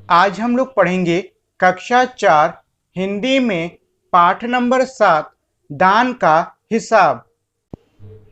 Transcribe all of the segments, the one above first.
आज हम लोग पढ़ेंगे कक्षा 4 हिंदी में पाठ नंबर 7 दान का हिसाब।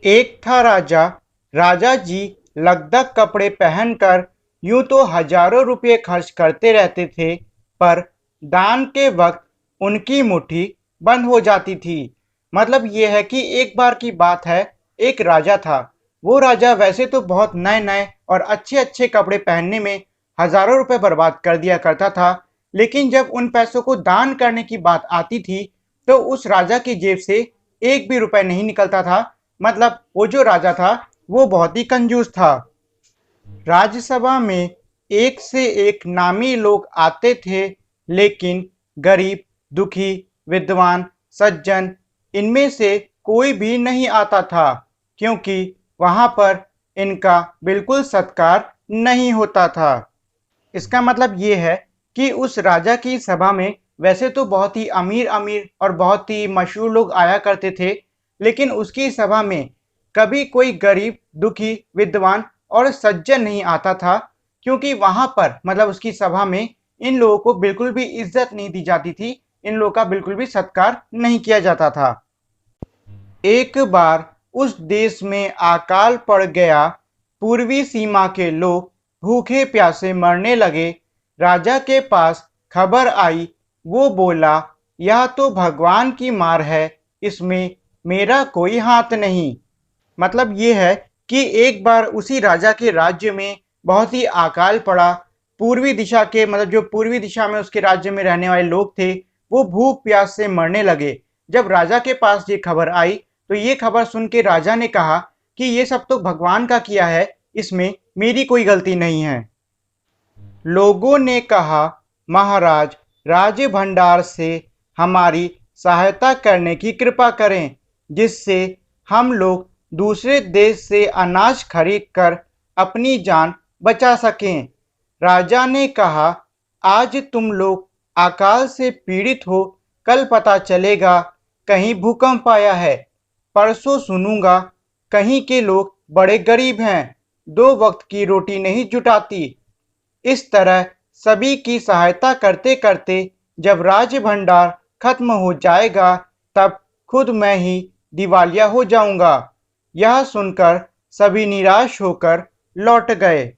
एक था राजा। राजा जी लकदक कपड़े पहनकर यूं तो हजारों रुपये खर्च करते रहते थे, पर दान के वक्त उनकी मुट्ठी बंद हो जाती थी। मतलब ये है कि एक बार की बात है, एक राजा था। वो राजा वैसे तो बहुत नए नए और अच्छे अच्छे कपड़े पहनने में हजारों रुपए बर्बाद कर दिया करता था, लेकिन जब उन पैसों को दान करने की बात आती थी तो उस राजा की जेब से एक भी रुपए नहीं निकलता था। मतलब वो जो राजा था वो बहुत ही कंजूस था। राज्यसभा में एक से एक नामी लोग आते थे, लेकिन गरीब, दुखी, विद्वान, सज्जन, इनमें से कोई भी नहीं आता था, क्योंकि वहां पर इनका बिल्कुल सत्कार नहीं होता था। इसका मतलब ये है कि उस राजा की सभा में वैसे तो बहुत ही अमीर अमीर और बहुत ही मशहूर लोग आया करते थे, लेकिन उसकी सभा में कभी कोई गरीब, दुखी, विद्वान और सज्जन नहीं आता था, क्योंकि वहां पर मतलब उसकी सभा में इन लोगों को बिल्कुल भी इज्जत नहीं दी जाती थी, इन लोगों का बिल्कुल भी सत्कार नहीं किया जाता था। एक बार उस देश में अकाल पड़ गया। पूर्वी सीमा के लोग भूखे प्यासे मरने लगे। राजा के पास खबर आई। वो बोला, यह तो भगवान की मार है, इसमें मेरा कोई हाथ नहीं। मतलब ये है कि एक बार उसी राजा के राज्य में बहुत ही अकाल पड़ा। पूर्वी दिशा के मतलब जो पूर्वी दिशा में उसके राज्य में रहने वाले लोग थे, वो भूख प्यास से मरने लगे। जब राजा के पास ये खबर आई तो ये खबर सुन के राजा ने कहा कि ये सब तो भगवान का किया है, इसमें मेरी कोई गलती नहीं है। लोगों ने कहा, महाराज, राज भंडार से हमारी सहायता करने की कृपा करें, जिससे हम लोग दूसरे देश से अनाज खरीद कर अपनी जान बचा सकें। राजा ने कहा, आज तुम लोग अकाल से पीड़ित हो, कल पता चलेगा कहीं भूकंप आया है, परसों सुनूंगा कहीं के लोग बड़े गरीब हैं, दो वक्त की रोटी नहीं जुटाती। इस तरह सभी की सहायता करते करते जब राज भंडार खत्म हो जाएगा, तब खुद मैं ही दिवालिया हो जाऊंगा। यह सुनकर सभी निराश होकर लौट गए।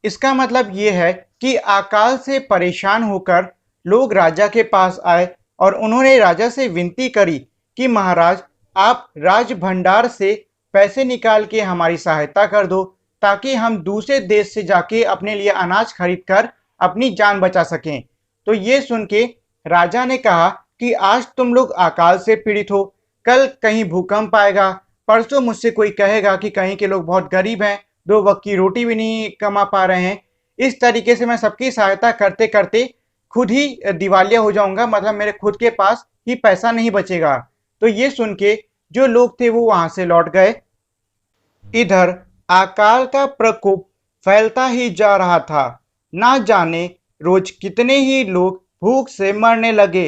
इसका मतलब ये है कि अकाल से परेशान होकर लोग राजा के पास आए और उन्होंने राजा से विनती करी कि महाराज, आप राज भंडार से पैसे निकाल के हमारी सहायता कर दो, ताकि हम दूसरे देश से जाके अपने लिए अनाज खरीद कर अपनी जान बचा सकें। तो ये सुन के राजा ने कहा कि आज तुम लोग अकाल से पीड़ित हो, कल कहीं भूकंप आएगा, परसों मुझसे कोई कहेगा कि कहीं के लोग बहुत गरीब हैं, दो वक्त की रोटी भी नहीं कमा पा रहे हैं। इस तरीके से मैं सबकी सहायता करते करते खुद ही दिवालिया हो जाऊंगा, मतलब मेरे खुद के पास ही पैसा नहीं बचेगा। तो ये सुन के जो लोग थे वो वहां से लौट गए। इधर अकाल का प्रकोप फैलता ही जा रहा था। ना जाने रोज कितने ही लोग भूख से मरने लगे।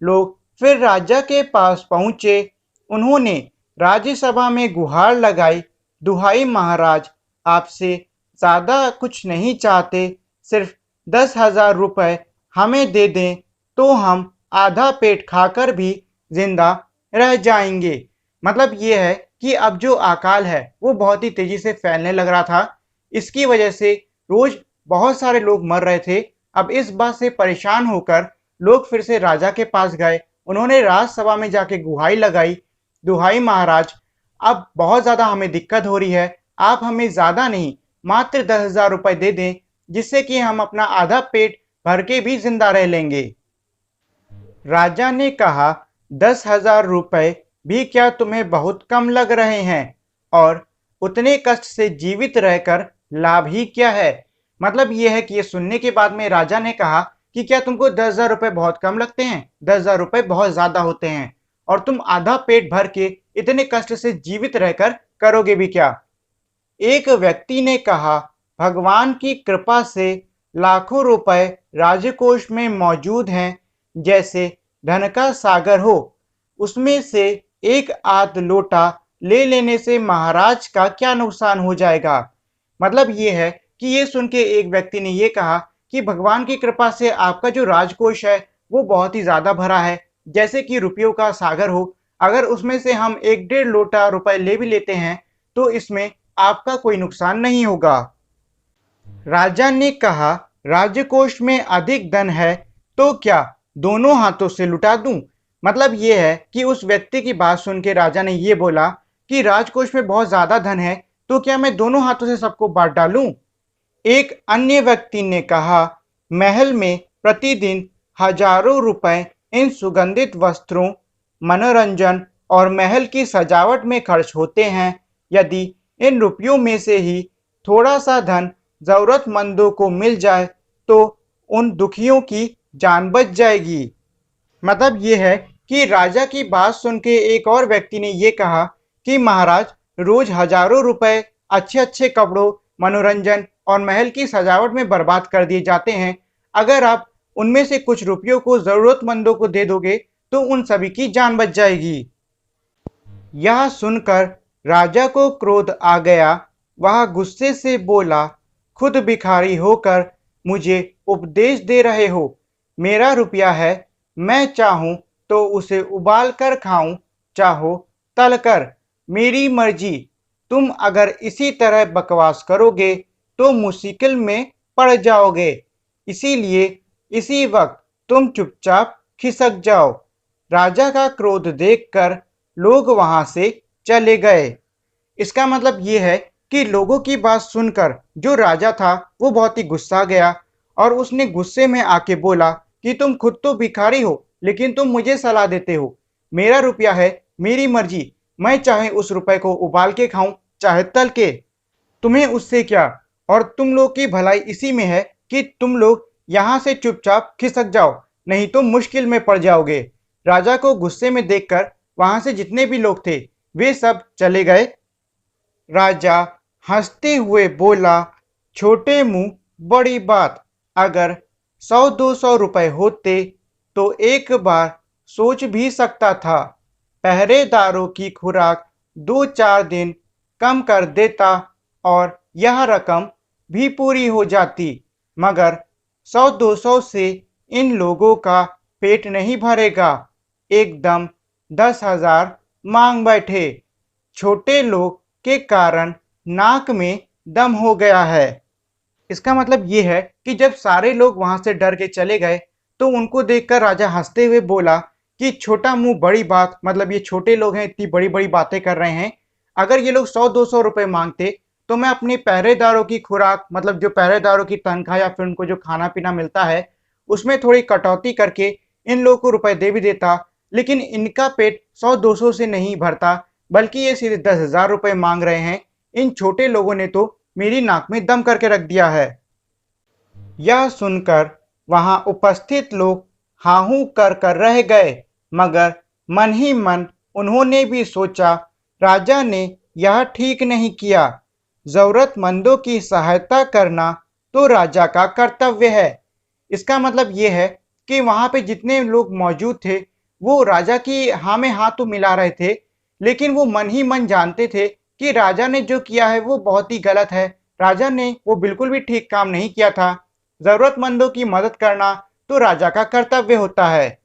लोग फिर राजा के पास पहुंचे। उन्होंने राज्यसभा में गुहार लगाई, दुहाई महाराज, आपसे ज्यादा कुछ नहीं चाहते, सिर्फ 10,000 रुपए हमें दे दें तो हम आधा पेट खाकर भी जिंदा रह जाएंगे। मतलब ये है कि अब जो अकाल है वो बहुत ही तेजी से फैलने लग रहा था। इसकी वजह से रोज बहुत सारे लोग मर रहे थे। अब इस बात से परेशान होकर लोग फिर से राजा के पास गए। उन्होंने राजसभा में जाके गुहाई लगाई, दुहाई महाराज, अब बहुत ज्यादा हमें दिक्कत हो रही है, आप हमें ज्यादा नहीं मात्र 10,000 रुपए दे दें, जिससे कि हम अपना आधा पेट भर के भी जिंदा रह लेंगे। राजा ने कहा, 10,000 रुपए भी क्या तुम्हें बहुत कम लग रहे हैं? और उतने कष्ट से जीवित रहकर लाभ ही क्या है? मतलब ये है कि ये सुनने के बाद में राजा ने कहा कि क्या तुमको 10,000 रुपए बहुत कम लगते हैं? 10,000 रुपए बहुत ज्यादा होते हैं, और तुम आधा पेट भर के इतने कष्ट से जीवित रहकर करोगे भी क्या? एक व्यक्ति ने कहा, भगवान की कृपा से लाखों रुपए राजकोष में मौजूद हैं, जैसे धन का सागर हो, उसमें से एक आध लोटा ले लेने से महाराज का क्या नुकसान हो जाएगा? मतलब ये है कि ये सुन के एक व्यक्ति ने ये कहा कि भगवान की कृपा से आपका जो राजकोष है वो बहुत ही ज़्यादा भरा है, जैसे कि रुपयों का सागर हो। अगर उसमें से हम 1 डेढ़ लोटा रुपए ले भी लेते हैं तो इसमें आपका कोई नुकसान नहीं होगा। राजा ने कहा, राजकोष में अधिक धन है तो क्या दोनों हाथों से लुटा दूं? मतलब ये है कि उस व्यक्ति की बात सुन के राजा ने ये बोला कि राजकोष में बहुत ज्यादा धन है तो क्या मैं दोनों हाथों से सबको बांट डालूं? एक अन्य व्यक्ति ने कहा, महल में प्रतिदिन हजारों रुपए इन सुगंधित वस्त्रों, मनोरंजन और महल की सजावट में खर्च होते हैं। यदि इन रुपयों में से ही थोड़ा सा धन जरूरतमंदों को मिल जाए तो उन दुखियों की जान बच जाएगी। मतलब ये है कि राजा की बात सुन के एक और व्यक्ति ने ये कहा कि महाराज, रोज हजारों रुपए अच्छे अच्छे कपड़ों, मनोरंजन और महल की सजावट में बर्बाद कर दिए जाते हैं। अगर आप उनमें से कुछ रुपयों को जरूरतमंदों को दे दोगे तो उन सभी की जान बच जाएगी। यह सुनकर राजा को क्रोध आ गया। वह गुस्से से बोला, खुद भिखारी होकर मुझे उपदेश दे रहे हो? मेरा रुपया है, मैं चाहूं तो उसे उबाल कर खाऊं, चाहो तल कर, मेरी मर्जी। तुम अगर इसी तरह बकवास करोगे तो मुश्किल में पड़ जाओगे। इसीलिए इसी वक्त तुम चुपचाप खिसक जाओ। राजा का क्रोध देखकर लोग वहां से चले गए। इसका मतलब ये है कि लोगों की बात सुनकर जो राजा था वो बहुत ही गुस्सा गया और उसने गुस्से में आके बोला कि तुम खुद तो भिखारी हो लेकिन तुम मुझे सलाह देते हो। मेरा रुपया है, मेरी मर्जी, मैं चाहे उस रुपए को उबाल के खाऊं चाहे तल के, तुम्हें उससे क्या? और तुम लोग की भलाई इसी में है कि तुम लोग यहाँ से चुपचाप खिसक जाओ, नहीं तो मुश्किल में पड़ जाओगे। राजा को गुस्से में देखकर वहां से जितने भी लोग थे वे सब चले गए। राजा हंसते हुए बोला, छोटे मुंह बड़ी बात। अगर 100-200 रुपए होते तो एक बार सोच भी सकता था। पहरेदारों की खुराक 2-4 दिन कम कर देता और यह रकम भी पूरी हो जाती, मगर 100-200 से इन लोगों का पेट नहीं भरेगा। एकदम 10,000 मांग बैठे। छोटे लोग के कारण नाक में दम हो गया है। इसका मतलब ये है कि जब सारे लोग वहां से डर के चले गए तो उनको देखकर राजा हंसते हुए बोला कि छोटा मुंह बड़ी बात, मतलब ये छोटे लोग हैं, इतनी बड़ी बड़ी बातें कर रहे हैं। अगर ये लोग 100-200 रुपए मांगते तो मैं अपने पहरेदारों की खुराक, मतलब जो पहरेदारों की तनख्वाह या फिर उनको जो खाना पीना मिलता है उसमें थोड़ी कटौती करके इन लोगों को रुपए दे भी देता। लेकिन इनका पेट 100-200 से नहीं भरता, बल्कि ये सीधे 10,000 रुपए मांग रहे हैं। इन छोटे लोगों ने तो मेरी नाक में दम करके रख दिया है। यह सुनकर वहां उपस्थित लोग हाहू कर रह गए, मगर मन ही मन उन्होंने भी सोचा, राजा ने यह ठीक नहीं किया। जरूरतमंदों की सहायता करना तो राजा का कर्तव्य है। इसका मतलब ये है कि वहां पे जितने लोग मौजूद थे वो राजा की हाँ में हाँ तो मिला रहे थे, लेकिन वो मन ही मन जानते थे कि राजा ने जो किया है वो बहुत ही गलत है। राजा ने वो बिल्कुल भी ठीक काम नहीं किया था। जरूरतमंदों की मदद करना तो राजा का कर्तव्य होता है।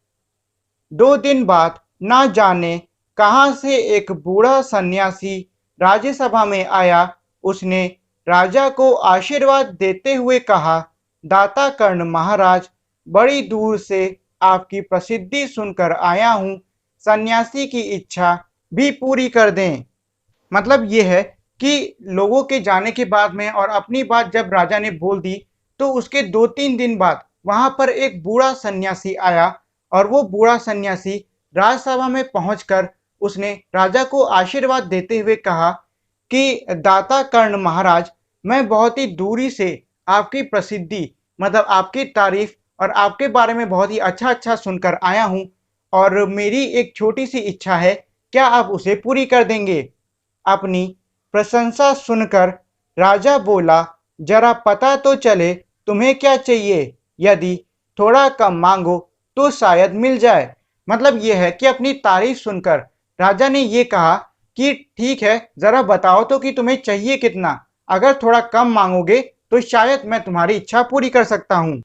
2 दिन बाद ना जाने कहां से एक बूढ़ा सन्यासी राज्यसभा में आया। उसने राजा को आशीर्वाद देते हुए कहा, दाता कर्ण महाराज, बड़ी दूर से आपकी प्रसिद्धि सुनकर आया हूं, सन्यासी की इच्छा भी पूरी कर दें। मतलब ये है कि लोगों के जाने के बाद में और अपनी बात जब राजा ने बोल दी तो उसके 2-3 दिन बाद वहां पर एक बूढ़ा सन्यासी आया और वो बूढ़ा सन्यासी राजसभा में पहुंचकर उसने राजा को आशीर्वाद देते हुए कहा कि दाता कर्ण महाराज, मैं बहुत ही दूरी से आपकी प्रसिद्धि, मतलब आपकी तारीफ और आपके बारे में बहुत ही अच्छा अच्छा सुनकर आया हूं और मेरी एक छोटी सी इच्छा है, क्या आप उसे पूरी कर देंगे? अपनी प्रशंसा सुनकर राजा बोला, जरा पता तो चले तुम्हें क्या चाहिए, यदि थोड़ा कम मांगो तो शायद मिल जाए। मतलब यह है कि अपनी तारीफ सुनकर राजा ने यह कहा कि ठीक है, जरा बताओ तो कि तुम्हें चाहिए कितना, अगर थोड़ा कम मांगोगे तो शायद मैं तुम्हारी इच्छा पूरी कर सकता हूँ।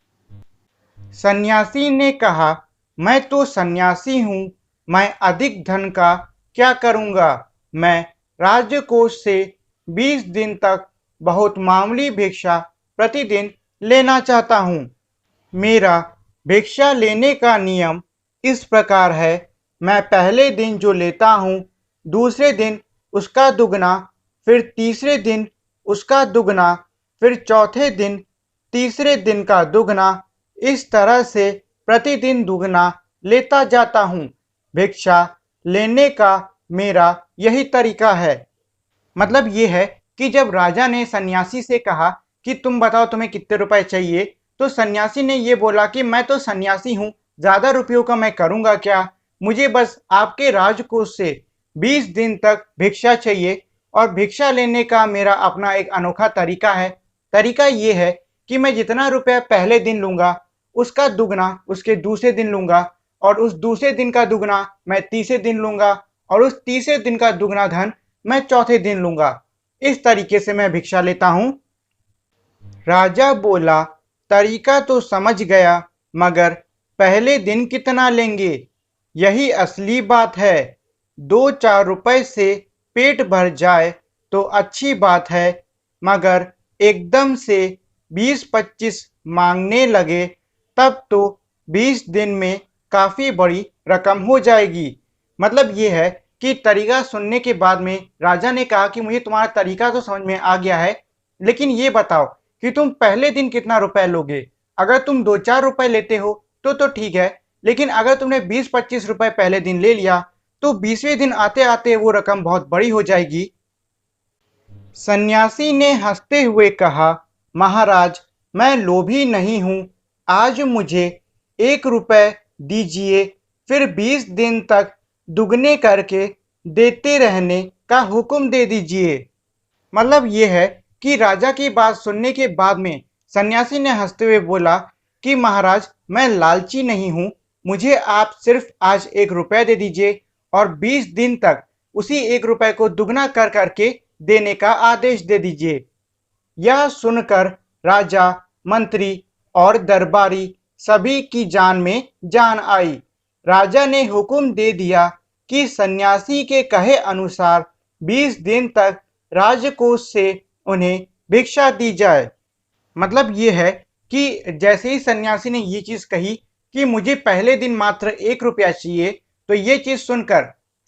सन्यासी ने कहा, मैं तो सन्यासी हूँ, मैं अधिक धन का क्या करूँगा। मैं राजकोष से 20 दिन तक बहुत मामूली भिक्षा प्रतिदिन लेना चाहता हूँ। मेरा भिक्षा लेने का नियम इस प्रकार है, मैं पहले दिन जो लेता हूँ, दूसरे दिन उसका दुगना, फिर तीसरे दिन उसका दुगना, फिर चौथे दिन तीसरे दिन का दुगना, इस तरह से प्रतिदिन दुगना लेता जाता हूँ। भिक्षा लेने का मेरा यही तरीका है। मतलब ये है कि जब राजा ने सन्यासी से कहा कि तुम बताओ तुम्हें कितने रुपए चाहिए, तो सन्यासी ने ये बोला कि मैं तो सन्यासी हूँ, ज़्यादा रुपयों का मैं करूँगा क्या, मुझे बस आपके राजकोष से 20 दिन तक भिक्षा चाहिए और भिक्षा लेने का मेरा अपना एक अनोखा तरीका है। तरीका ये है कि मैं जितना रुपया पहले दिन लूँगा, उसका दुगना उसके दूसरे दिन लूँगा और उस दूसरे दिन का दुगना मैं तीसरे दिन लूँगा और उस तीसरे दिन का दुगना धन मैं चौथे दिन लूँगा। इस तरीके से मैं भिक्षा लेता हूँ। राजा बोला, तरीका तो समझ गया, मगर पहले दिन कितना लेंगे, यही असली बात है। 2-4 रुपए से पेट भर जाए तो अच्छी बात है, मगर एकदम से 20-25 मांगने लगे तब तो 20 दिन में काफ़ी बड़ी रकम हो जाएगी। मतलब ये है कि तरीका सुनने के बाद में राजा ने कहा कि मुझे तुम्हारा तरीका तो समझ में आ गया है, लेकिन ये बताओ कि तुम पहले दिन कितना रुपए लोगे। अगर तुम 2-4 रुपए लेते हो तो ठीक है, लेकिन अगर तुमने 20-25 रुपए पहले दिन ले लिया तो 20वें दिन आते आते वो रकम बहुत बड़ी हो जाएगी। सन्यासी ने हंसते हुए कहा, महाराज, मैं लोभी नहीं हूँ, आज मुझे 1 रुपए दीजिए, फिर 20 दिन तक दुगने करके देते रहने का हुक्म दे दीजिए। मतलब ये है कि राजा की बात सुनने के बाद में सन्यासी ने हंसते हुए बोला कि महाराज, मैं लालची नहीं हूँ, मुझे आप सिर्फ आज 1 रुपया दे दीजिए और 20 दिन तक उसी 1 रुपए को दुगना कर करके देने का आदेश दे दीजिए। यह सुनकर राजा, मंत्री और दरबारी सभी की जान में जान आई। राजा ने हुक्म दे दिया कि सन्यासी के कहे अनुसार 20 दिन तक राजकोष से उन्हें भिक्षा दी जाए। मतलब ये है कि जैसे ही सन्यासी ने ये चीज़ कही कि मुझे पहले दिन मात्र 1 रुपया चाहिए, तो ये चीज़ सुनकर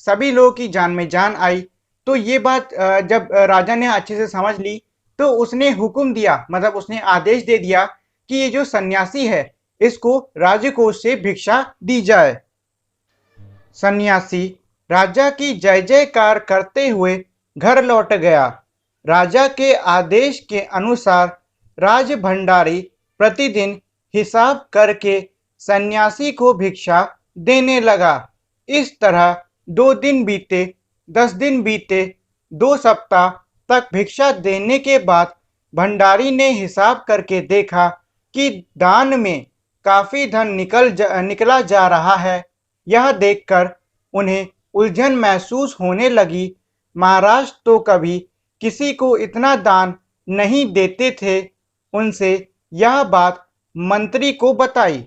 सभी लोगों की जान में जान आई। तो ये बात जब राजा ने अच्छे से समझ ली, तो उसने हुक्म दिया, मतलब उसने आदेश दे दिया कि ये जो सन्यासी है इसको राजकोष से भिक्षा दी जाए। सन्यासी राजा की जय जयकार करते हुए घर लौट गया। राजा के आदेश के अनुसार राज भंडारी प्रतिदिन हिसाब करके सन्यासी को भिक्षा देने लगा। इस तरह 2 दिन बीते, 10 दिन बीते, 2 सप्ताह तक भिक्षा देने के बाद भंडारी ने हिसाब करके देखा कि दान में काफ़ी धन निकला जा रहा है। यह देखकर उन्हें उलझन महसूस होने लगी। महाराज तो कभी किसी को इतना दान नहीं देते थे। उनसे यह बात मंत्री को बताई।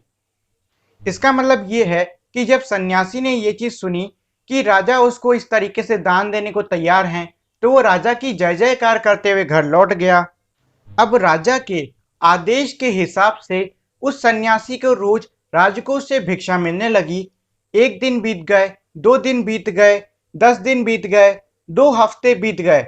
इसका मतलब ये है कि जब सन्यासी ने ये चीज़ सुनी कि राजा उसको इस तरीके से दान देने को तैयार हैं, तो वो राजा की जय जयकार करते हुए घर लौट गया। अब राजा के आदेश के हिसाब से उस सन्यासी को रोज राजकोष से भिक्षा मिलने लगी। 1 दिन बीत गए, 2 दिन बीत गए, 10 दिन बीत गए, 2 हफ्ते बीत गए,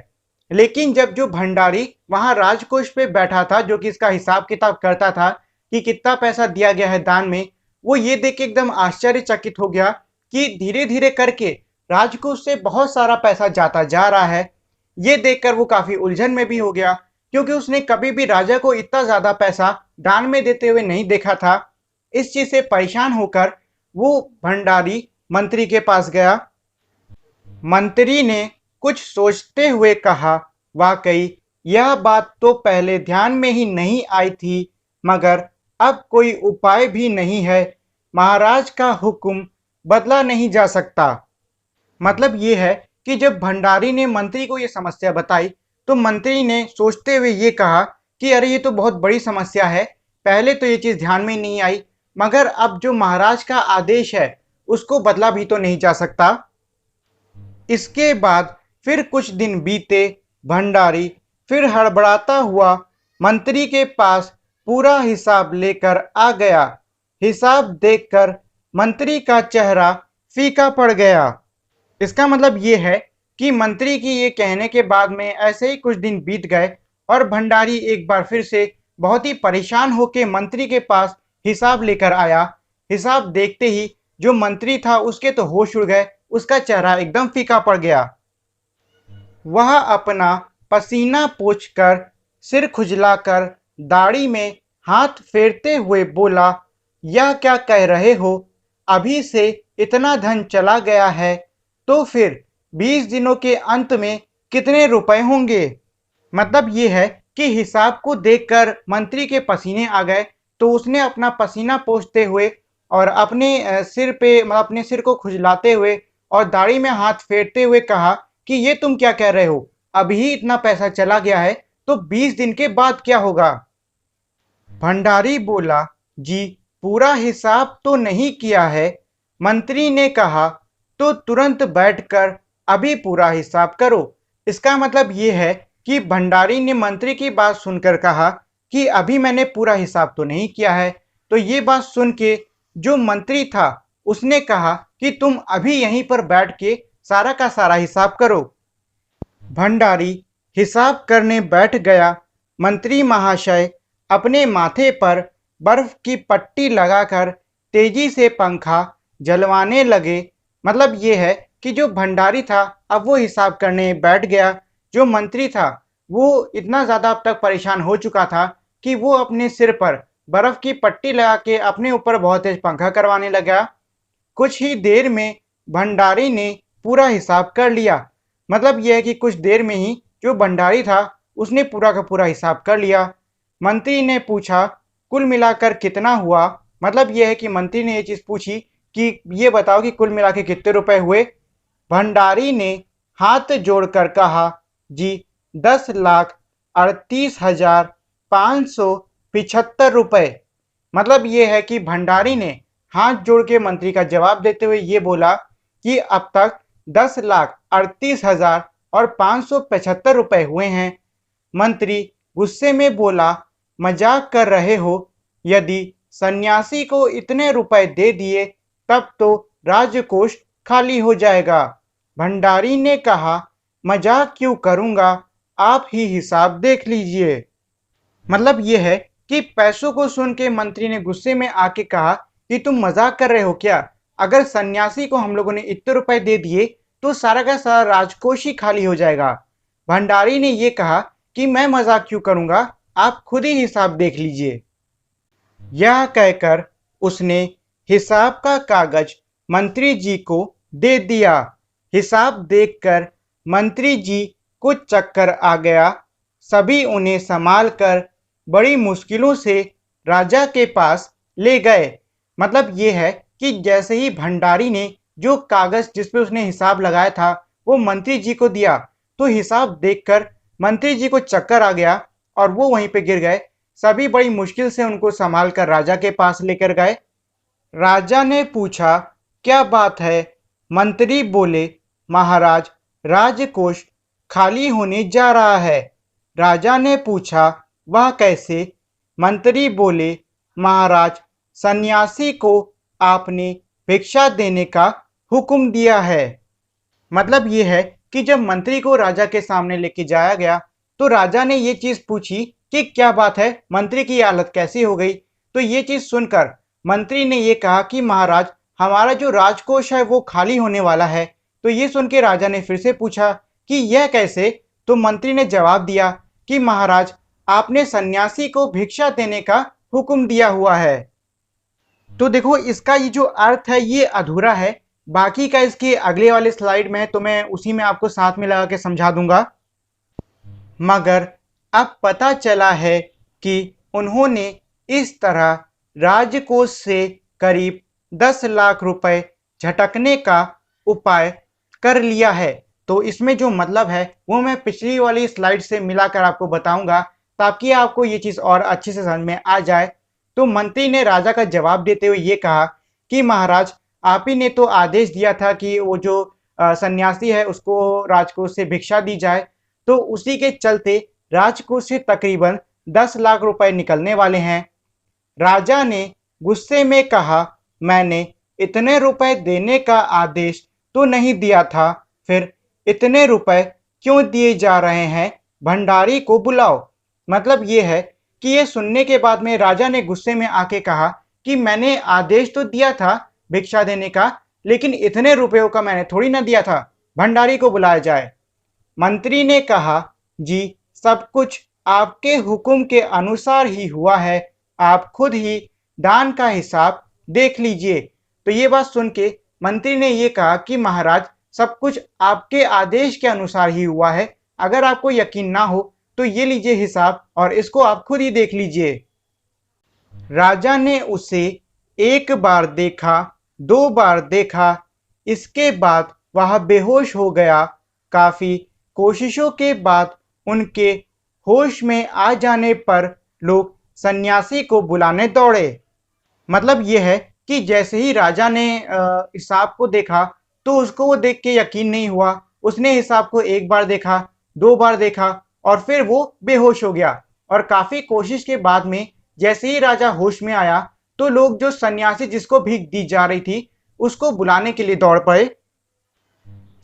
लेकिन जब जो भंडारी वहां राजकोष पे बैठा था, जो कि इसका हिसाब किताब करता था कि कितना पैसा दिया गया है दान में, वो ये देख के एकदम आश्चर्यचकित हो गया कि धीरे धीरे करके राजकोष से बहुत सारा पैसा जाता जा रहा है। ये देखकर वो काफी उलझन में भी हो गया, क्योंकि उसने कभी भी राजा को इतना ज्यादा पैसा दान में देते हुए नहीं देखा था। इस चीज से परेशान होकर वो भंडारी मंत्री के पास गया। मंत्री ने कुछ सोचते हुए कहा, वाकई यह बात तो पहले ध्यान में ही नहीं आई थी, मगर अब कोई उपाय भी नहीं है। महाराज का हुक्म बदला नहीं जा सकता। मतलब ये है कि जब भंडारी ने मंत्री को ये समस्या बताई, तो मंत्री ने सोचते हुए ये कहा कि अरे ये तो बहुत बड़ी समस्या है, पहले तो ये चीज़ ध्यान में नहीं आई, मगर अब जो महाराज का आदेश है उसको बदला भी तो नहीं जा सकता। इसके बाद फिर कुछ दिन बीते। भंडारी फिर हड़बड़ाता हुआ मंत्री के पास पूरा हिसाब लेकर आ गया। हिसाब देखकर मंत्री का चेहरा फीका पड़ गया। इसका मतलब ये है कि मंत्री की ये कहने के बाद में ऐसे ही कुछ दिन बीत गए और भंडारी एक बार फिर से बहुत ही परेशान होकर मंत्री के पास हिसाब लेकर आया। हिसाब देखते ही जो मंत्री था उसके तो होश उड़ गए, उसका चेहरा एकदम फीका पड़ गया। वह अपना पसीना पोंछकर, सिर खुजलाकर, दाढ़ी में हाथ फेरते हुए बोला, यह क्या कह रहे हो? अभी से इतना धन चला गया है तो फिर 20 दिनों के अंत में कितने रुपए होंगे? मतलब ये है कि हिसाब को देखकर मंत्री के पसीने आ गए, तो उसने अपना पसीना पोंछते हुए और अपने सिर पे मतलब अपने सिर को खुजलाते हुए और दाढ़ी में हाथ फेरते हुए कहा कि ये तुम क्या कह रहे हो? अभी ही इतना पैसा चला गया है तो 20 दिन के बाद क्या होगा? भंडारी बोला, जी पूरा हिसाब तो नहीं किया है। मंत्री ने कहा, तो तुरंत बैठकर अभी पूरा हिसाब करो। इसका मतलब ये है कि भंडारी ने मंत्री की बात सुनकर कहा कि अभी मैंने पूरा हिसाब तो नहीं किया है। तो ये बात सुन के जो मंत्री था उसने कहा कि तुम अभी यहीं पर बैठ के सारा का सारा हिसाब करो। भंडारी हिसाब करने बैठ गया। मंत्री महाशय अपने माथे पर बर्फ की पट्टी लगाकर तेजी से पंखा जलवाने लगे। मतलब ये है कि जो भंडारी था अब वो हिसाब करने बैठ गया। जो मंत्री था वो इतना ज़्यादा अब तक परेशान हो चुका था कि वो अपने सिर पर बर्फ की पट्टी लगा के अपने ऊपर बहुत तेज पंखा करवाने लगा। कुछ ही देर में भंडारी ने पूरा हिसाब कर लिया। मतलब यह है कि कुछ देर में ही जो भंडारी था उसने पूरा का पूरा हिसाब कर लिया। मंत्री ने पूछा, कुल मिलाकर कितना हुआ? मतलब यह है कि मंत्री ने ये चीज़ पूछी कि ये बताओ कि कुल मिला के कितने रुपए हुए? भंडारी ने हाथ जोड़कर कहा, जी 10,38,575 रुपए। मतलब ये है कि भंडारी ने हाथ जोड़ के मंत्री का जवाब देते हुए ये बोला कि अब तक 10,38,575 रुपए हुए हैं। मंत्री गुस्से में बोला, मजाक कर रहे हो? यदि सन्यासी को इतने रुपए दे दिए तब तो राजकोष खाली हो जाएगा। भंडारी ने कहा, मजाक क्यों करूंगा, आप ही हिसाब देख लीजिए। मतलब ये है कि पैसों को सुन के मंत्री ने गुस्से में आके कहा कि तुम मजाक कर रहे हो क्या? अगर सन्यासी को हम लोगों ने इतने रुपए दे दिए तो सारा का सारा राजकोष ही खाली हो जाएगा। भंडारी ने ये कहा कि मैं मजाक क्यों करूंगा, आप खुद ही हिसाब देख लीजिए। यह कहकर उसने हिसाब का कागज मंत्री जी को दे दिया। हिसाब देखकर मंत्री जी को चक्कर आ गया। सभी उन्हें संभाल कर बड़ी मुश्किलों से राजा के पास ले गए। मतलब ये है कि जैसे ही भंडारी ने जो कागज जिस पे उसने हिसाब लगाया था वो मंत्री जी को दिया तो हिसाब देखकर मंत्री जी को चक्कर आ गया और वो वहीं पे गिर गए। सभी बड़ी मुश्किल से उनको संभाल कर राजा के पास लेकर गए। राजा ने पूछा, क्या बात है? मंत्री बोले, महाराज राजकोष खाली होने जा रहा है। राजा ने पूछा, वह कैसे? मंत्री बोले, महाराज सन्यासी को आपने भिक्षा देने का हुक्म दिया है। मतलब ये है कि जब मंत्री को राजा के सामने लेके जाया गया तो राजा ने ये चीज पूछी कि क्या बात है, मंत्री की हालत कैसी हो गई? तो ये चीज सुनकर मंत्री ने ये कहा कि महाराज हमारा जो राजकोष है वो खाली होने वाला है। तो ये सुन के राजा ने फिर से पूछा कि यह कैसे? तो मंत्री ने जवाब दिया कि महाराज आपने सन्यासी को भिक्षा देने का हुक्म दिया हुआ है। तो देखो इसका ये जो अर्थ है ये अधूरा है, बाकी का इसके अगले वाले स्लाइड में है तो मैं उसी में आपको साथ में लगा के समझा दूंगा। मगर अब पता चला है कि उन्होंने इस तरह राजकोष से करीब 10 लाख रुपए झटकने का उपाय कर लिया है। तो इसमें जो मतलब है वो मैं पिछली वाली स्लाइड से मिलाकर आपको बताऊंगा ताकि आपको ये चीज़ और अच्छे से समझ में आ जाए। तो मंत्री ने राजा का जवाब देते हुए ये कहा कि महाराज, आप ही ने तो आदेश दिया था कि वो जो सन्यासी है उसको राजकोष से भिक्षा दी जाए, तो उसी के चलते राजकोष से तकरीबन 10 लाख रुपए निकलने वाले हैं। राजा ने गुस्से में कहा, मैंने इतने रुपए देने का आदेश तो नहीं दिया था, फिर इतने रुपए क्यों दिए जा रहे हैं? भंडारी को बुलाओ। मतलब ये है कि ये सुनने के बाद में राजा ने गुस्से में आके कहा कि मैंने आदेश तो दिया था भिक्षा देने का, लेकिन इतने रुपयों का मैंने थोड़ी ना दिया था, भंडारी को बुलाया जाए। मंत्री ने कहा, जी, सब कुछ आपके हुक्म के अनुसार ही हुआ है, आप खुद ही दान का हिसाब देख लीजिए। तो ये बात सुन के मंत्री ने ये कहा कि महाराज, सब कुछ आपके आदेश के अनुसार ही हुआ है, अगर आपको यकीन ना हो तो ये लीजिए हिसाब और इसको आप खुद ही देख लीजिए। राजा ने उसे एक बार देखा, 2 बार देखा, इसके बाद वह बेहोश हो गया। काफी कोशिशों के बाद उनके होश में आ जाने पर लोग सन्यासी को बुलाने दौड़े। मतलब यह है कि जैसे ही राजा ने हिसाब को देखा तो उसको वो देख के यकीन नहीं हुआ। उसने हिसाब को एक बार देखा, 2 बार देखा और फिर वो बेहोश हो गया। और काफी कोशिश के बाद में जैसे ही राजा होश में आया तो लोग जो सन्यासी जिसको भीख दी जा रही थी उसको बुलाने के लिए दौड़ पड़े।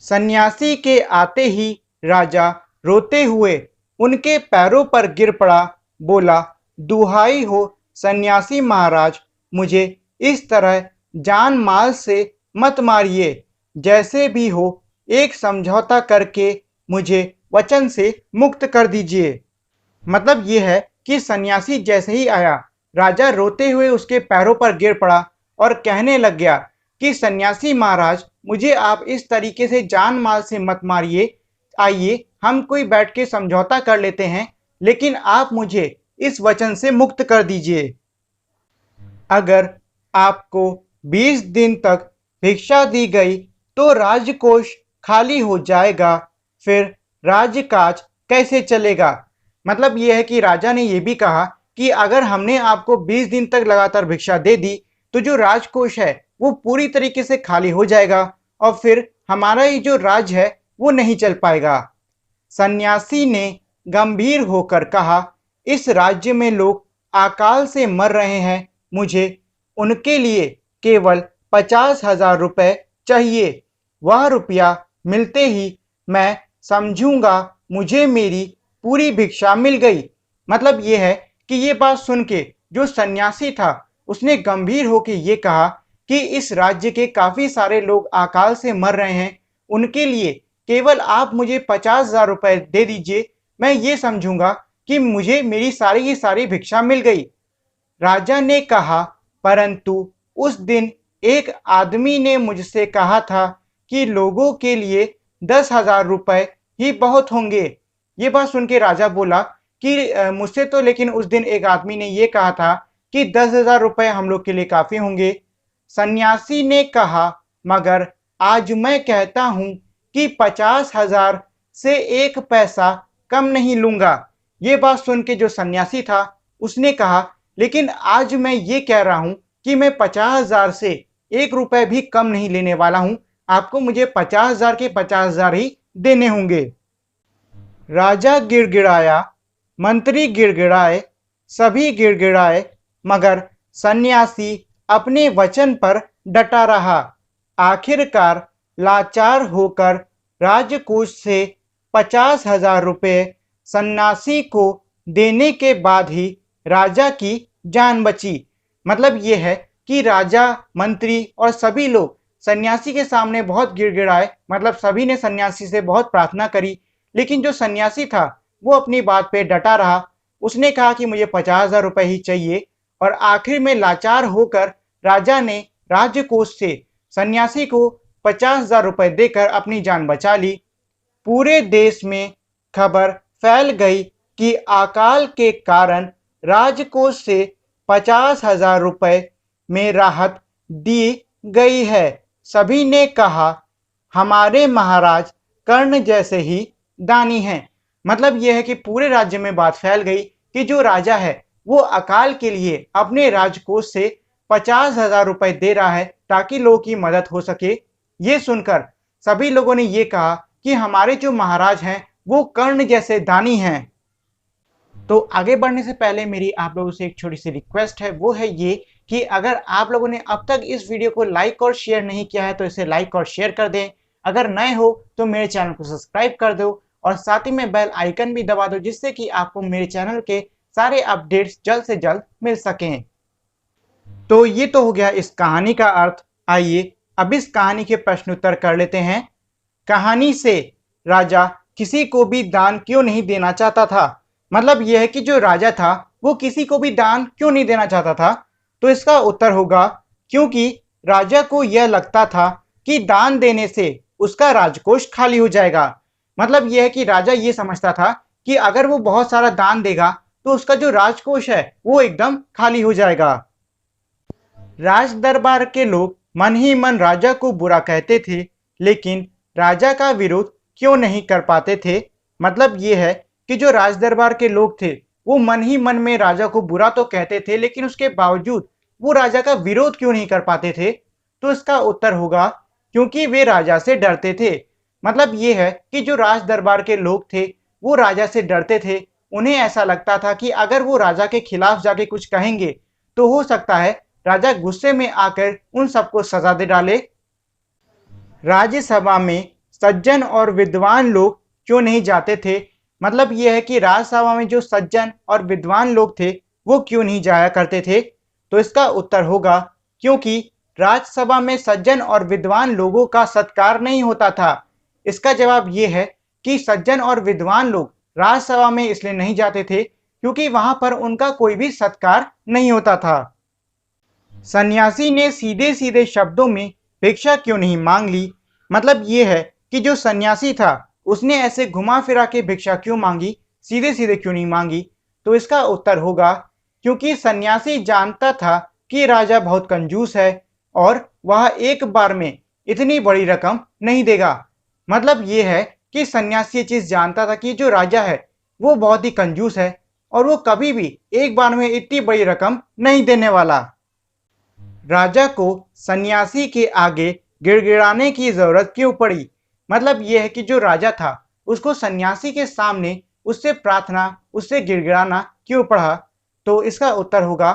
सन्यासी के आते ही राजा रोते हुए उनके पैरों पर गिर पड़ा, बोला, दुहाई हो सन्यासी महाराज, मुझे इस तरह जान माल से मत मारिए, जैसे भी हो एक समझौता करके मुझे वचन से मुक्त कर दीजिए। मतलब ये है कि सन्यासी जैसे ही आया, राजा रोते हुए उसके पैरों पर गिर पड़ा और कहने लग गया कि सन्यासी महाराज, मुझे आप इस तरीके से जान माल से मत मारिए, आइए हम कोई बैठ के समझौता कर लेते हैं, लेकिन आप मुझे इस वचन से मुक्त कर दीजिए। अगर आपको 20 दिन तक भिक्षा दी गई तो राजकोष खाली हो जाएगा, फिर राजकाज कैसे चलेगा? मतलब यह है कि राजा ने यह भी कहा कि अगर हमने आपको 20 दिन तक लगातार भिक्षा दे दी तो जो राजकोष है वो पूरी तरीके से खाली हो जाएगा और फिर हमारा ये जो राज है वो नहीं चल पाएगा। सन्यासी ने गंभीर होकर कहा, इस राज्य में लोग अकाल से मर रहे हैं, मुझे उनके लिए केवल 50,000 रुपए चाहिए। वह रुपया मिलते ही मैं समझूंगा मुझे मेरी पूरी भिक्षा मिल गई। मतलब ये है कि ये बात सुन के जो सन्यासी था उसने गंभीर होकर ये कहा कि इस राज्य के काफी सारे लोग अकाल से मर रहे हैं, उनके लिए केवल आप मुझे 50,000 रुपए दे दीजिए, मैं ये समझूंगा कि मुझे मेरी सारी की सारी भिक्षा मिल गई। राजा ने कहा, परंतु उस दिन एक आदमी ने मुझसे कहा था कि लोगों के लिए 10,000 रुपए ही बहुत होंगे। ये बात सुन के राजा बोला कि मुझसे तो लेकिन उस दिन एक आदमी ने ये कहा था कि 10,000 रुपए हम लोग के लिए काफी होंगे। सन्यासी ने कहा, मगर आज मैं कहता हूं कि 50,000 से एक पैसा कम नहीं लूंगा। ये बात सुन के जो सन्यासी था उसने कहा, लेकिन आज मैं ये कह रहा हूं कि मैं 50,000 से 1 रुपए भी कम नहीं लेने वाला हूं, आपको मुझे 50,000 के 50,000 ही देने होंगे। राजा गिड़गिड़ाया, मंत्री गिड़गिड़ाए, सभी गिड़गिड़ाए, मगर सन्यासी अपने वचन पर डटा रहा। आखिरकार लाचार होकर राजकोष से 50,000 रुपए सन्यासी को देने के बाद ही राजा की जान बची। मतलब ये है कि राजा, मंत्री और सभी लोग सन्यासी के सामने बहुत गिड़गिड़ाए, मतलब सभी ने सन्यासी से बहुत प्रार्थना करी, लेकिन जो सन्यासी था वो अपनी बात पे डटा रहा। उसने कहा कि मुझे 50,000 रुपए ही चाहिए और आखिर में लाचार होकर राजा ने राजकोष से सन्यासी को 50,000 रुपए देकर अपनी जान बचा ली। पूरे देश में खबर फैल गई कि अकाल के कारण राजकोष से 50,000 रुपए में राहत दी गई है। सभी ने कहा, हमारे महाराज कर्ण जैसे ही दानी हैं। मतलब यह है कि पूरे राज्य में बात फैल गई कि जो राजा है वो अकाल के लिए अपने राजकोष से 50,000 रुपए दे रहा है ताकि लोगों की मदद हो सके। ये सुनकर सभी लोगों ने ये कहा कि हमारे जो महाराज हैं वो कर्ण जैसे दानी हैं। तो आगे बढ़ने से पहले मेरी आप लोगों से एक छोटी सी रिक्वेस्ट है, वो है ये कि अगर आप लोगों ने अब तक इस वीडियो को लाइक और शेयर नहीं किया है तो इसे लाइक और शेयर कर दें। अगर नए हो तो मेरे चैनल को सब्सक्राइब कर दो और साथ ही में बेल आइकन भी दबा दो, जिससे कि आपको मेरे चैनल के सारे अपडेट्स जल्द से जल्द मिल सकें। तो ये तो हो गया इस कहानी का अर्थ। आइए अब इस कहानी के प्रश्नोत्तर कर लेते हैं। कहानी से राजा किसी को भी दान क्यों नहीं देना चाहता था? मतलब यह है कि जो राजा था वो किसी को भी दान क्यों नहीं देना चाहता था? तो इसका उत्तर होगा क्योंकि राजा को यह लगता था कि दान देने से उसका राजकोष खाली हो जाएगा। मतलब यह है कि राजा ये समझता था कि अगर वो बहुत सारा दान देगा तो उसका जो राजकोष है वो एकदम खाली हो जाएगा। राज दरबार के लोग मन ही मन राजा को बुरा कहते थे, लेकिन राजा का विरोध क्यों नहीं कर पाते थे? मतलब ये है कि जो राज दरबार के लोग थे वो मन ही मन में राजा को बुरा तो कहते थे, लेकिन उसके बावजूद वो राजा का विरोध क्यों नहीं कर पाते थे? तो इसका उत्तर होगा क्योंकि वे राजा से डरते थे। मतलब ये है कि जो राज दरबार के लोग थे वो राजा से डरते थे। उन्हें ऐसा लगता था कि अगर वो राजा के खिलाफ जाके कुछ कहेंगे तो हो सकता है राजा गुस्से में आकर उन सबको सजा दे डाले। राज्यसभा में सज्जन और विद्वान लोग क्यों नहीं जाते थे? मतलब यह है कि राज्यसभा में जो सज्जन और विद्वान लोग थे वो क्यों नहीं जाया करते थे? तो इसका उत्तर होगा क्योंकि राज्यसभा में सज्जन और विद्वान लोगों का सत्कार नहीं होता था। इसका जवाब यह है कि सज्जन और विद्वान लोग राज्यसभा में इसलिए नहीं जाते थे क्योंकि वहां पर उनका कोई भी सत्कार नहीं होता था। सन्यासी ने सीधे सीधे शब्दों में भिक्षा क्यों नहीं मांग ली? मतलब ये है कि जो सन्यासी था उसने ऐसे घुमा फिरा के भिक्षा क्यों मांगी, सीधे सीधे क्यों नहीं मांगी? तो इसका उत्तर होगा क्योंकि सन्यासी जानता था कि राजा बहुत कंजूस है और वह एक बार में इतनी बड़ी रकम नहीं देगा। मतलब ये है कि सन्यासी ये चीज जानता था कि जो राजा है वो बहुत ही कंजूस है और वो कभी भी एक बार में इतनी बड़ी रकम नहीं देने वाला। राजा को सन्यासी के आगे गिड़गिड़ाने की जरूरत क्यों पड़ी? मतलब यह है कि जो राजा था उसको सन्यासी के सामने उससे प्रार्थना, उससे गिड़गिड़ाना क्यों पड़ा? तो इसका उत्तर होगा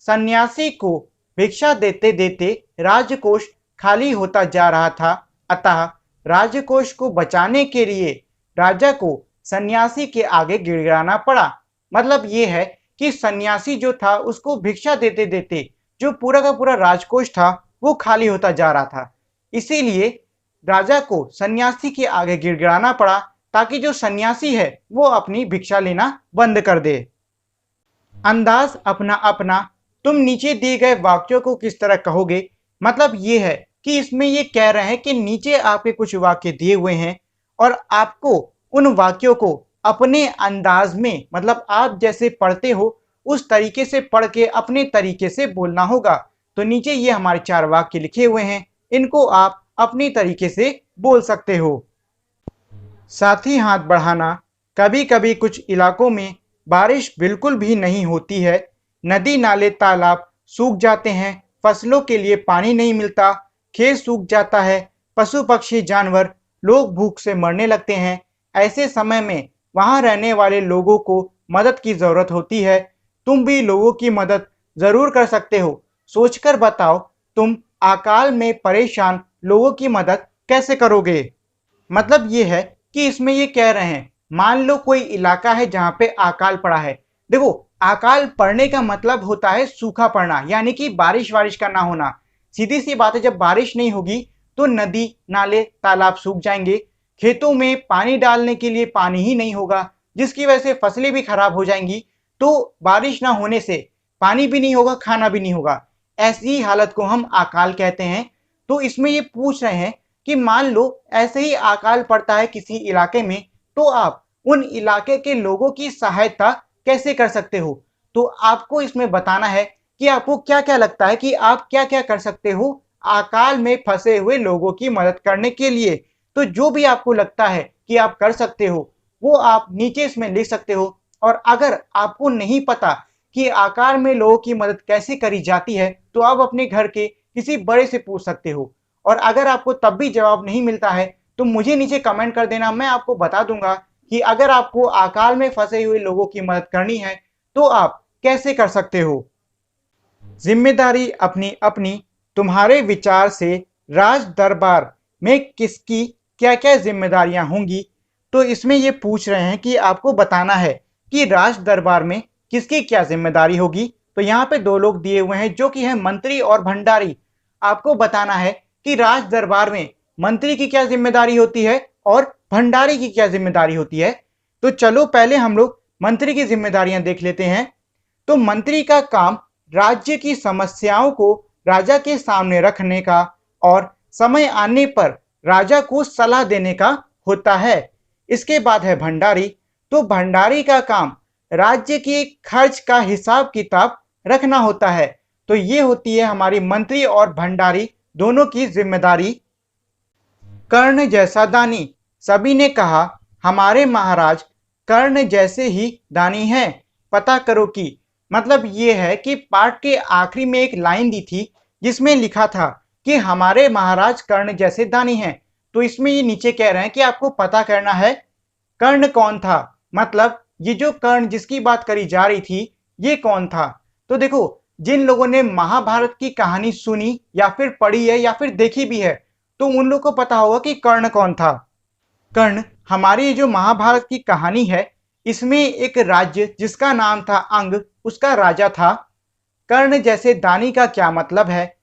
सन्यासी को भिक्षा देते देते राजकोष खाली होता जा रहा था, अतः राजकोष को बचाने के लिए राजा को सन्यासी के आगे गिड़गिड़ाना पड़ा। मतलब ये है कि सन्यासी जो था उसको भिक्षा देते देते जो पूरा का पूरा राजकोष था वो खाली होता जा रहा था, इसीलिए राजा को सन्यासी के आगे गिड़गिड़ाना पड़ा ताकि जो सन्यासी है वो अपनी भिक्षा लेना बंद कर दे। अंदाज अपना अपना, तुम नीचे दिए गए वाक्यों को किस तरह कहोगे? मतलब ये है कि इसमें ये कह रहे हैं कि नीचे आपके कुछ वाक्य दिए हुए हैं और आपको उन वाक्यों को अपने अंदाज में, मतलब आप जैसे पढ़ते हो उस तरीके से पढ़ के अपने तरीके से बोलना होगा। तो नीचे ये हमारे 4 वाक्य लिखे हुए हैं, इनको आप अपनी तरीके से बोल सकते हो। साथी हाथ बढ़ाना, कभी कभी कुछ इलाकों में बारिश बिल्कुल भी नहीं होती है, नदी नाले तालाब सूख जाते हैं, फसलों के लिए पानी नहीं मिलता, खेत सूख जाता है, पशु पक्षी जानवर लोग भूख से मरने लगते हैं। ऐसे समय में वहां रहने वाले लोगों को मदद की जरूरत होती है। तुम भी लोगों की मदद जरूर कर सकते हो। सोचकर बताओ तुम अकाल में परेशान लोगों की मदद कैसे करोगे? मतलब ये है कि इसमें ये कह रहे हैं, मान लो कोई इलाका है जहां पे अकाल पड़ा है। देखो, अकाल पड़ने का मतलब होता है सूखा पड़ना, यानी कि बारिश वारिश का ना होना। सीधी सी बात है, जब बारिश नहीं होगी तो नदी नाले तालाब सूख जाएंगे, खेतों में पानी डालने के लिए पानी ही नहीं होगा, जिसकी वजह से फसलें भी खराब हो जाएंगी। तो बारिश ना होने से पानी भी नहीं होगा, खाना भी नहीं होगा। ऐसी हालत को हम अकाल कहते हैं। तो इसमें ये पूछ रहे हैं कि मान लो ऐसे ही अकाल पड़ता है किसी इलाके में, तो आप उन इलाके के लोगों की सहायता कैसे कर सकते हो? तो आपको इसमें बताना है कि आपको क्या क्या लगता है कि आप क्या क्या कर सकते हो अकाल में फंसे हुए लोगों की मदद करने के लिए। तो जो भी आपको लगता है कि आप कर सकते हो वो आप नीचे इसमें लिख सकते हो। और अगर आपको नहीं पता कि आकार में लोगों की मदद कैसे करी जाती है तो आप अपने घर के किसी बड़े से पूछ सकते हो। और अगर आपको तब भी जवाब नहीं मिलता है तो मुझे नीचे कमेंट कर देना, मैं आपको बता दूंगा कि अगर आपको अकाल में फंसे हुए लोगों की मदद करनी है तो आप कैसे कर सकते हो। जिम्मेदारी अपनी अपनी, तुम्हारे विचार से राज दरबार में किसकी क्या क्या जिम्मेदारियां होंगी। तो इसमें ये पूछ रहे हैं कि आपको बताना है कि राज दरबार में किसकी क्या जिम्मेदारी होगी। तो यहाँ पे दो लोग दिए हुए हैं जो कि है मंत्री और भंडारी। आपको बताना है कि राज दरबार में मंत्री की क्या जिम्मेदारी होती है और भंडारी की क्या जिम्मेदारी होती है। तो चलो पहले हम लोग मंत्री की जिम्मेदारियां देख लेते हैं। तो मंत्री का काम राज्य की समस्याओं को राजा के सामने रखने का और समय आने पर राजा को सलाह देने का होता है। इसके बाद है भंडारी। तो भंडारी का काम राज्य के खर्च का हिसाब किताब रखना होता है। तो ये होती है हमारी मंत्री और भंडारी दोनों की जिम्मेदारी। कर्ण जैसा दानी, सभी ने कहा हमारे महाराज कर्ण जैसे ही दानी हैं, पता करो कि। मतलब ये है कि पाठ के आखिरी में एक लाइन दी थी जिसमें लिखा था कि हमारे महाराज कर्ण जैसे दानी हैं। तो इसमें ये नीचे कह रहे हैं कि आपको पता करना है कर्ण कौन था। मतलब ये जो कर्ण जिसकी बात करी जा रही थी ये कौन था। तो देखो, जिन लोगों ने महाभारत की कहानी सुनी या फिर पढ़ी है या फिर देखी भी है तो उन लोगों को पता होगा कि कर्ण कौन था। कर्ण हमारी जो महाभारत की कहानी है इसमें एक राज्य जिसका नाम था अंग, उसका राजा था। कर्ण जैसे दानी का क्या मतलब है?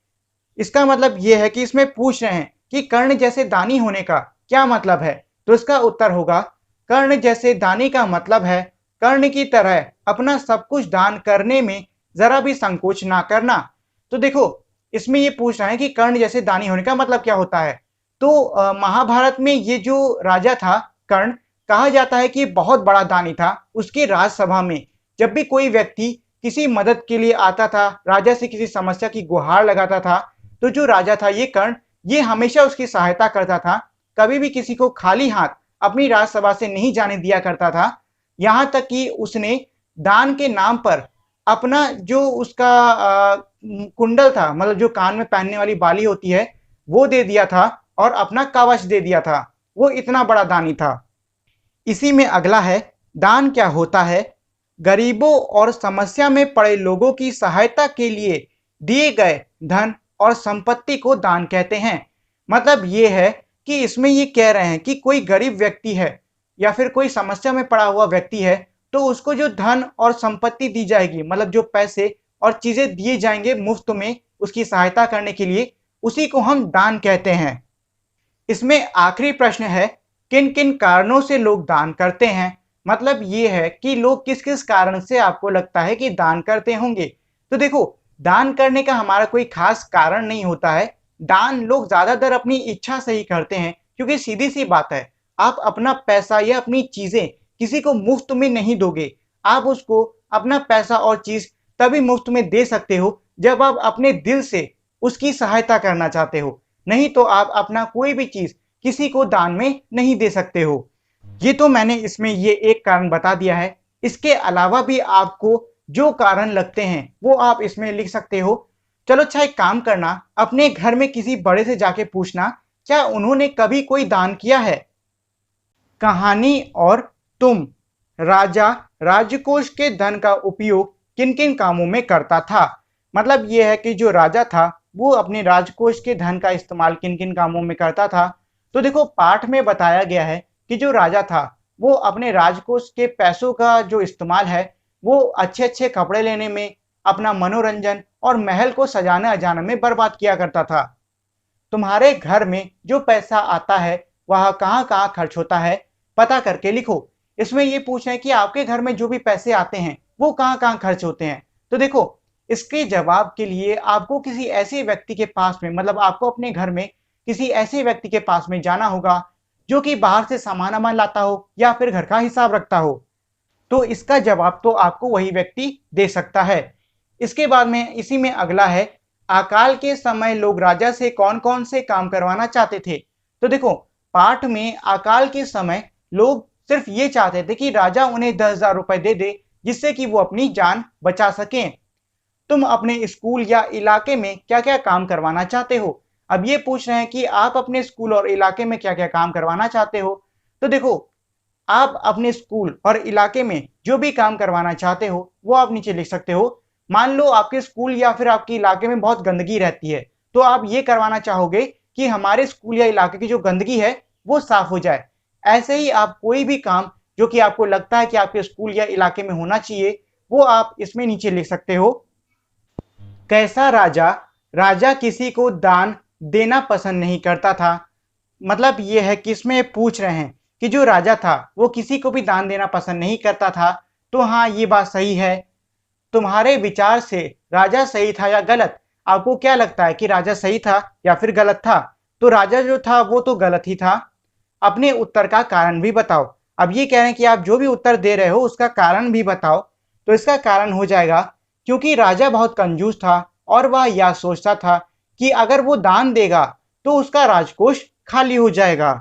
इसका मतलब यह है कि इसमें पूछ रहे हैं कि कर्ण जैसे दानी होने का क्या मतलब है। तो इसका उत्तर होगा कर्ण जैसे दानी का मतलब है कर्ण की तरह अपना सब कुछ दान करने में जरा भी संकोच ना करना। तो देखो, इसमें ये पूछ रहा है कि कर्ण जैसे दानी होने का मतलब क्या होता है। तो महाभारत में ये जो राजा था कर्ण, कहा जाता है कि बहुत बड़ा दानी था। उसकी राजसभा में जब भी कोई व्यक्ति किसी मदद के लिए आता था, राजा से किसी समस्या की गुहार लगाता था, तो जो राजा था ये कर्ण, ये हमेशा उसकी सहायता करता था। कभी भी किसी को खाली हाथ अपनी राजसभा से नहीं जाने दिया करता था। यहाँ तक कि उसने दान के नाम पर अपना जो उसका कुंडल था, मतलब जो कान में पहनने वाली बाली होती है, वो दे दिया था और अपना कवच दे दिया था। वो इतना बड़ा दानी था। इसी में अगला है दान क्या होता है। गरीबों और समस्या में पड़े लोगों की सहायता के लिए दिए गए धन और संपत्ति को दान कहते हैं। मतलब ये है कि इसमें ये कह रहे हैं कि कोई गरीब व्यक्ति है या फिर कोई समस्या में पड़ा हुआ व्यक्ति है तो उसको जो धन और संपत्ति दी जाएगी, मतलब जो पैसे और चीजें दिए जाएंगे मुफ्त में उसकी सहायता करने के लिए, उसी को हम दान कहते हैं। इसमें आखिरी प्रश्न है किन किन कारणों से लोग दान करते हैं। मतलब ये है कि लोग किस किस कारण से आपको लगता है कि दान करते होंगे। तो देखो, दान करने का हमारा कोई खास कारण नहीं होता है। दान लोग ज्यादातर अपनी इच्छा से ही करते हैं क्योंकि सीधी सी बात है, आप अपना पैसा या अपनी चीजें किसी को मुफ्त में नहीं दोगे। आप उसको अपना पैसा और चीज तभी मुफ्त में दे सकते हो जब आप अपने दिल से उसकी सहायता करना चाहते हो। नहीं तो आप अपना कोई भी चीज किसी को दान में नहीं दे सकते हो। ये तो मैंने इसमें ये एक कारण बता दिया है। इसके अलावा भी आपको जो कारण लगते हैं वो आप इसमें लिख सकते हो। चलो अच्छा, एक काम करना, अपने घर में किसी बड़े से जाके पूछना क्या उन्होंने कभी कोई दान किया है। कहानी और तुम। राजा राजकोष के धन का उपयोग किन किन कामों में करता था। मतलब यह है कि जो राजा था वो अपने राजकोष के धन का इस्तेमाल किन किन कामों में करता था। तो देखो, पाठ में बताया गया है कि जो राजा था वो अपने राजकोष के पैसों का जो इस्तेमाल है वो अच्छे अच्छे कपड़े लेने में, अपना मनोरंजन और महल को सजाने अजाने में बर्बाद किया करता था। तुम्हारे घर में जो पैसा आता है वह कहाँ कहाँ खर्च होता है, पता करके लिखो। इसमें ये पूछ रहे हैं कि आपके घर में जो भी पैसे आते हैं वो कहाँ कहाँ खर्च होते हैं। तो देखो, इसके जवाब के लिए आपको किसी ऐसे व्यक्ति के पास में, मतलब आपको अपने घर में किसी ऐसे व्यक्ति के पास में जाना होगा जो कि बाहर से सामान वामान लाता हो या फिर घर का हिसाब रखता हो। तो इसका जवाब तो आपको वही व्यक्ति दे सकता है। इसके बाद में इसी में अगला है अकाल के समय लोग राजा से कौन कौन से काम करवाना चाहते थे। तो देखो, पाठ में अकाल के समय लोग सिर्फ ये चाहते थे कि राजा उन्हें 10,000 रुपए दे दे, जिससे कि वो अपनी जान बचा सकें। तुम अपने स्कूल या इलाके में क्या क्या काम करवाना चाहते हो? अब ये पूछ रहे हैं कि आप अपने स्कूल और इलाके में क्या क्या काम करवाना चाहते हो। तो देखो, आप अपने स्कूल और इलाके में जो भी काम करवाना चाहते हो वो आप नीचे लिख सकते हो। मान लो आपके स्कूल या फिर आपके इलाके में बहुत गंदगी रहती है, तो आप ये करवाना चाहोगे कि हमारे स्कूल या इलाके की जो गंदगी है वो साफ हो जाए। ऐसे ही आप कोई भी काम जो कि आपको लगता है कि आपके स्कूल या इलाके में होना चाहिए, वो आप इसमें नीचे लिख सकते हो। कैसा राजा? राजा किसी को दान देना पसंद नहीं करता था। मतलब ये है कि इसमें पूछ रहे हैं कि जो राजा था वो किसी को भी दान देना पसंद नहीं करता था। तो हाँ, ये बात सही है। तुम्हारे विचार से राजा सही था या गलत? आपको क्या लगता है कि राजा सही था या फिर गलत था? तो राजा जो था वो तो गलत ही था। अपने उत्तर का कारण भी बताओ। अब ये कह रहे हैं कि आप जो भी उत्तर दे रहे हो उसका कारण भी बताओ। तो इसका कारण हो जाएगा क्योंकि राजा बहुत कंजूस था और वह यह सोचता था कि अगर वो दान देगा तो उसका राजकोष खाली हो जाएगा।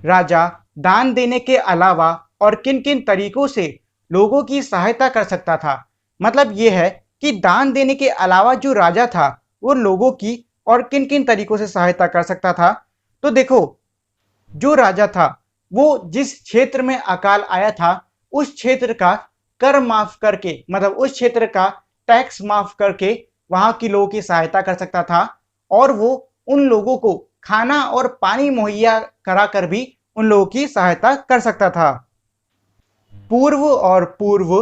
राजा दान देने के अलावा और किन किन तरीकों से लोगों की सहायता कर सकता था? मतलब ये है कि दान देने के अलावा जो राजा था वो लोगों की और किन किन तरीकों से सहायता कर सकता था। तो देखो, जो राजा था वो जिस क्षेत्र में अकाल आया था उस क्षेत्र का कर माफ करके, मतलब उस क्षेत्र का टैक्स माफ करके वहां के लोगों की सहायता कर सकता था। और वो उन लोगों को खाना और पानी मुहैया कराकर भी उन लोगों की सहायता कर सकता था। पूर्व और पूर्व,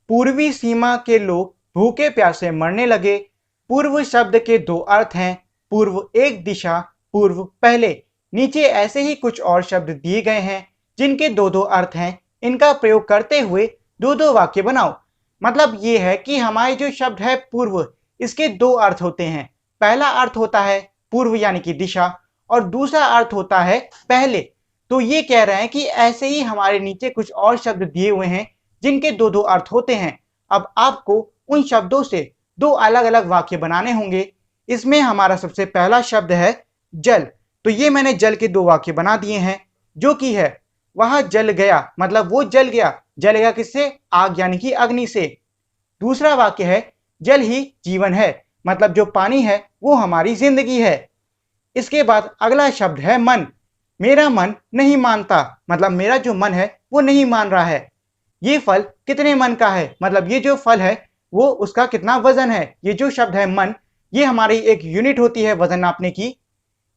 पूर्वी सीमा के लोग भूखे प्यासे मरने लगे। पूर्व शब्द के दो अर्थ हैं, पूर्व एक दिशा, पूर्व पहले। नीचे ऐसे ही कुछ और शब्द दिए गए हैं जिनके दो दो अर्थ हैं। इनका प्रयोग करते हुए दो दो वाक्य बनाओ। मतलब ये है कि हमारे जो शब्द है पूर्व, इसके दो अर्थ होते हैं। पहला अर्थ होता है पूर्व यानी कि दिशा, और दूसरा अर्थ होता है पहले। तो ये कह रहे हैं कि ऐसे ही हमारे नीचे कुछ और शब्द दिए हुए हैं जिनके दो दो अर्थ होते हैं। अब आपको उन शब्दों से दो अलग अलग वाक्य बनाने होंगे। इसमें हमारा सबसे पहला शब्द है जल। तो ये मैंने जल के दो वाक्य बना दिए हैं, जो कि है वह जल गया, मतलब वो जल गया। जलेगा किससे? आग यानी कि अग्नि से। दूसरा वाक्य है जल ही जीवन है, मतलब जो पानी है वो हमारी जिंदगी है। इसके बाद अगला शब्द है मन। मेरा मन नहीं मानता, मतलब मेरा जो मन है वो नहीं मान रहा है। ये फल कितने मन का है, मतलब ये जो फल है वो उसका कितना वजन है। ये जो शब्द है मन, ये हमारी एक यूनिट होती है वजन नापने की।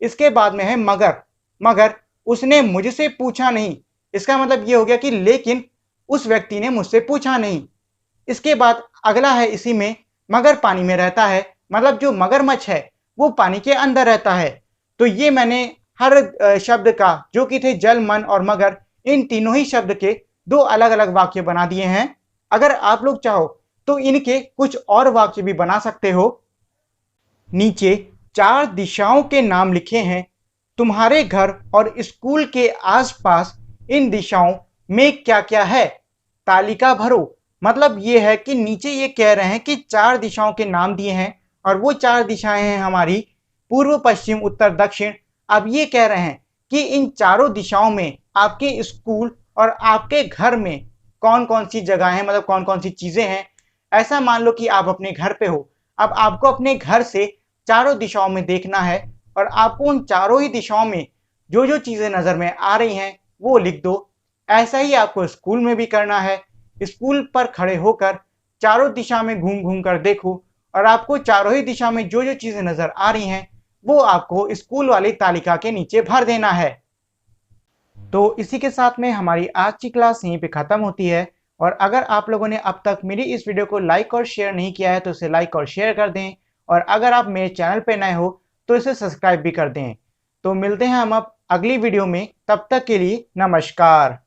इसके बाद में है मगर। मगर उसने मुझसे पूछा नहीं, इसका मतलब ये हो गया कि लेकिन उस व्यक्ति ने मुझसे पूछा नहीं। इसके बाद अगला है इसी में, मगर पानी में रहता है, मतलब जो मगरमच्छ है वो पानी के अंदर रहता है। तो ये मैंने हर शब्द का, जो कि थे जल, मन और मगर, इन तीनों ही शब्द के दो अलग अलग वाक्य बना दिए हैं। अगर आप लोग चाहो तो इनके कुछ और वाक्य भी बना सकते हो। नीचे चार दिशाओं के नाम लिखे हैं। तुम्हारे घर और स्कूल के आसपास इन दिशाओं में क्या क्या है? तालिका भरो। मतलब ये है कि नीचे ये कह रहे हैं कि चार दिशाओं के नाम दिए हैं और वो चार दिशाएं हैं हमारी पूर्व, पश्चिम, उत्तर, दक्षिण। अब ये कह रहे हैं कि इन चारों दिशाओं में आपके स्कूल और आपके घर में कौन कौन सी जगह है, मतलब कौन कौन सी चीजें हैं। ऐसा मान लो कि आप अपने घर पे हो। अब आपको अपने घर से चारों दिशाओं में देखना है और आपको उन चारों ही दिशाओं में जो जो चीजें नजर में आ रही हैं वो लिख दो। ऐसा ही आपको स्कूल में भी करना है। स्कूल पर खड़े होकर चारों दिशा में घूम घूम कर देखो और आपको चारों ही दिशा में जो जो चीजें नजर आ रही हैं वो आपको स्कूल वाली तालिका के नीचे भर देना है। तो इसी के साथ में हमारी आज की क्लास यहीं पे खत्म होती है। और अगर आप लोगों ने अब तक मेरी इस वीडियो को लाइक और शेयर नहीं किया है तो इसे लाइक और शेयर कर दें। और अगर आप मेरे चैनल पे नए हो तो इसे सब्सक्राइब भी कर दें। तो मिलते हैं हम अब अगली वीडियो में, तब तक के लिए नमस्कार।